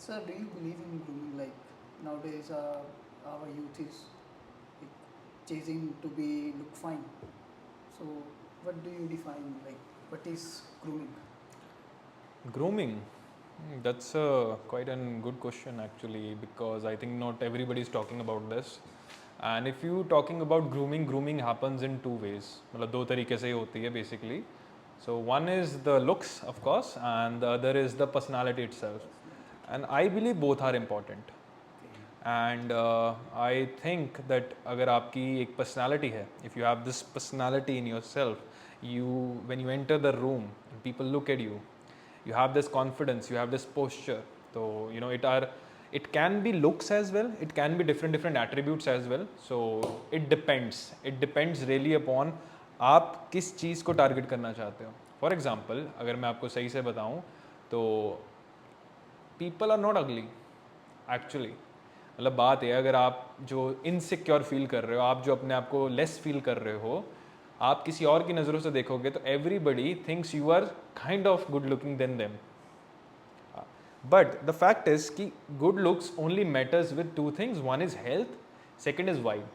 Sir, do you believe in grooming? Like nowadays, our youth is like, chasing to be look fine. So, what do you define? Like, what is grooming? Grooming. That's quite a good question actually, because I think not everybody is talking about this. And if you talking about grooming, grooming happens in two ways. मतलब दो तरीके से ही होती है basically. So one is the looks, of course, and the other is the personality itself. And I believe both are important. And I think that अगर आपकी एक personality है, if you have this personality in yourself, when you enter the room, people look at you, you have this confidence, you have this posture. So it can be looks as well, it can be different attributes as well. So it depends really upon आप किस चीज़ को target करना चाहते हो. For example अगर मैं आपको सही से बताऊँ तो पीपल आर नॉट अगली एक्चुअली. मतलब बात है, अगर आप जो इनसिक्योर फील कर रहे हो, आप जो अपने आप को लेस फील कर रहे हो, आप किसी और की नज़रों से देखोगे तो everybody thinks you are kind of good looking then them. But the fact is कि good looks only matters with two things. One is health, second is vibe.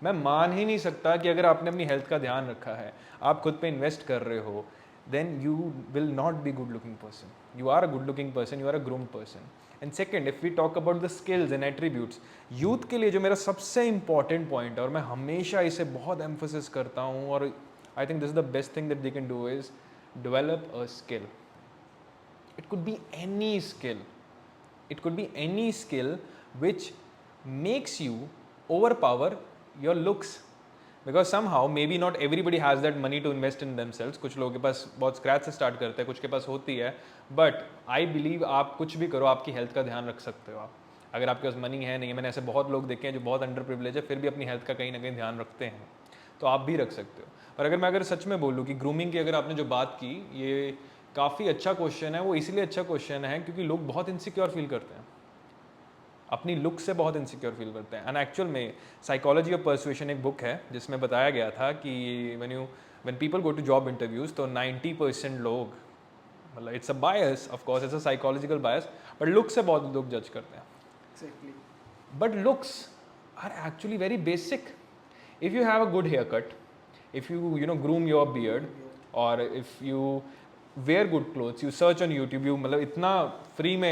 मैं मान ही नहीं सकता कि अगर आपने अपनी हेल्थ का ध्यान रखा है, आप खुद पे इन्वेस्ट कर रहे हो, then you will not be good looking person. You are a good looking person, you are a groomed person. And second, if we talk about the skills and attributes, youth के लिए जो मेरा सबसे important point है और मैं हमेशा इसे बहुत एम्फोसिस करता हूँ, और I think this is the best thing that they can do is develop a skill. It could be any skill. It could be any skill which makes you overpower your looks. Because somehow maybe not everybody has that money to invest in themselves. कुछ लोगों के पास बहुत scratch से start करते हैं, कुछ के पास होती है. बट आई बिलीव आप कुछ भी करो, आपकी हेल्थ का ध्यान रख सकते हो आप. अगर आपके पास मनी है नहीं है, मैंने ऐसे बहुत लोग देखे हैं जो बहुत अंडर प्रिविलेज है फिर भी अपनी हेल्थ का कहीं ना कहीं ध्यान रखते हैं, तो आप भी रख सकते हो. पर अगर सच में बोलूँ कि ग्रूमिंग की अगर आपने जो बात की, ये काफ़ी अच्छा क्वेश्चन है. वो इसलिए अच्छा क्वेश्चन है क्योंकि लोग बहुत इनसिक्योर फील करते हैं, अपनी लुक से बहुत इनसिक्योर फील करते हैं. एंड एक्चुअल में साइकोलॉजी ऑफ परसुएशन एक बुक है जिसमें बताया गया था कि when people go to job interviews तो 90% लोग, मतलब it's a bias, of course it's a psychological bias, but look से बहुत लोग जज करते हैं. Exactly. But looks are actually very basic. If you have a good haircut, if you groom your beard, or if you wear good clothes, you search on YouTube, मतलब इतना free में